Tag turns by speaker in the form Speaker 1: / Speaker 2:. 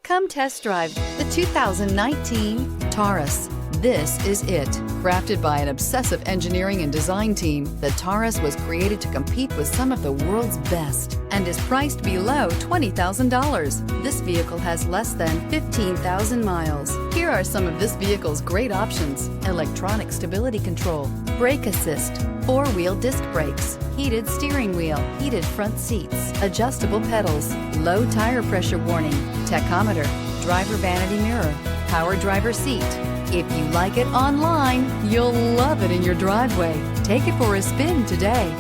Speaker 1: Come test drive the 2019 Taurus. This is it. Crafted by an obsessive engineering and design team, the Taurus was created to compete with some of the world's best and is priced below $20,000. This vehicle has less than 15,000 miles. Here are some of this vehicle's great options: electronic stability control, brake assist, four-wheel disc brakes, heated steering wheel, heated front seats, adjustable pedals, low tire pressure warning, tachometer, driver vanity mirror, power driver seat. If you like it online, you'll love it in your driveway. Take it for a spin today.